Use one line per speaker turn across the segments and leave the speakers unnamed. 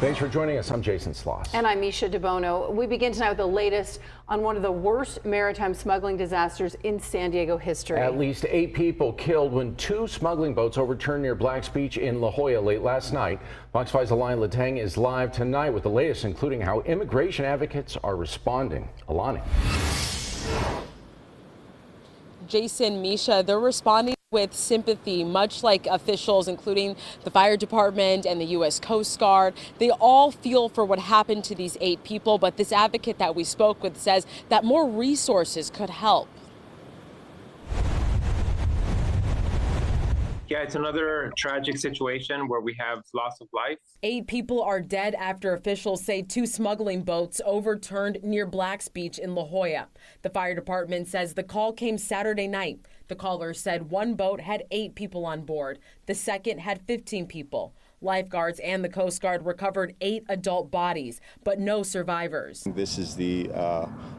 Thanks for joining us. I'm Jason Sloss.
And I'm Misha DeBono. We begin tonight with the latest on one of the worst maritime smuggling disasters in San Diego history.
At least 8 people killed when 2 smuggling boats overturned near Black's Beach in La Jolla late last night. Fox 5's Alani Latang is live tonight with the latest, including how immigration advocates are responding. Alani.
Jason, Misha, they're responding with sympathy, much like officials, including the fire department and the U.S. Coast Guard. They all feel for what happened to these 8 people, but this advocate that we spoke with says that more resources could help.
Yeah, it's another tragic situation where we have loss of life.
8 people are dead after officials say 2 smuggling boats overturned near Black's Beach in La Jolla. The fire department says the call came Saturday night. The caller said one boat had 8 people on board. The second had 15 people. Lifeguards and the Coast Guard recovered 8 adult bodies, but no survivors.
This is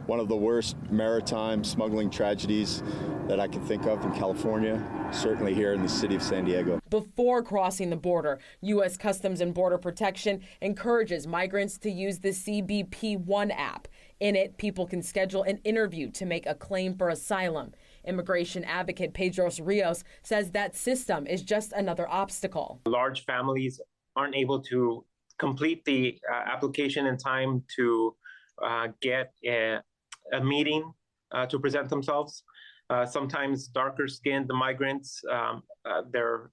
one of the worst maritime smuggling tragedies that I can think of in California, certainly here in the city of San Diego.
Before crossing the border, U.S. Customs and Border Protection encourages migrants to use the CBP One app. In it, people can schedule an interview to make a claim for asylum. Immigration advocate Pedros Rios says that system is just another obstacle.
Large families aren't able to complete the application in time to get a meeting to present themselves. Sometimes darker skinned, the migrants, their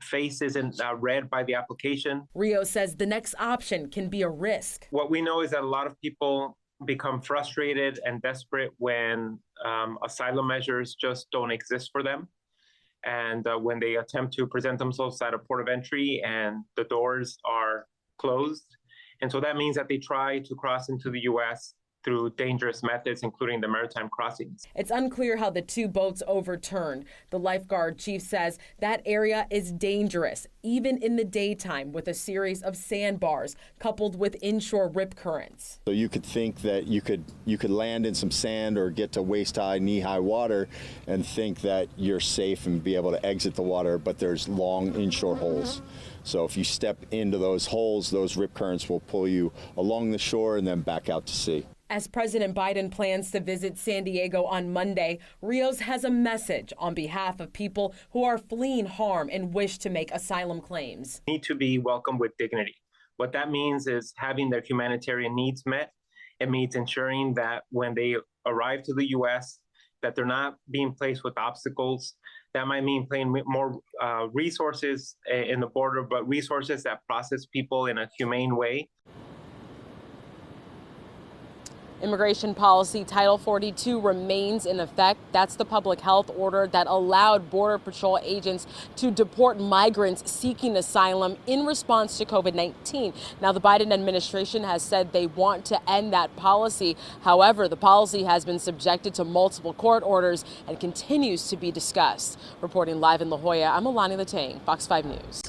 face isn't read by the application.
Rios says the next option can be a risk.
What we know is that a lot of people become frustrated and desperate when asylum measures just don't exist for them. And when they attempt to present themselves at a port of entry and the doors are closed. And so that means that they try to cross into the U.S. through dangerous methods, including the maritime crossings.
It's unclear how the 2 boats overturned. The lifeguard chief says that area is dangerous, even in the daytime, with a series of sandbars coupled with inshore rip currents.
So you could think that you could land in some sand or get to waist-high, knee-high water and think that you're safe and be able to exit the water, but there's long inshore holes. So if you step into those holes, those rip currents will pull you along the shore and then back out to sea.
As President Biden plans to visit San Diego on Monday, Rios has a message on behalf of people who are fleeing harm and wish to make asylum claims.
Need to be welcomed with dignity. What that means is having their humanitarian needs met. It means ensuring that when they arrive to the U.S., that they're not being placed with obstacles. That might mean playing more resources in the border, but resources that process people in a humane way.
Immigration policy Title 42 remains in effect. That's the public health order that allowed Border Patrol agents to deport migrants seeking asylum in response to COVID-19. Now, the Biden administration has said they want to end that policy. However, the policy has been subjected to multiple court orders and continues to be discussed. Reporting live in La Jolla, I'm Alani Latang, Fox 5 News.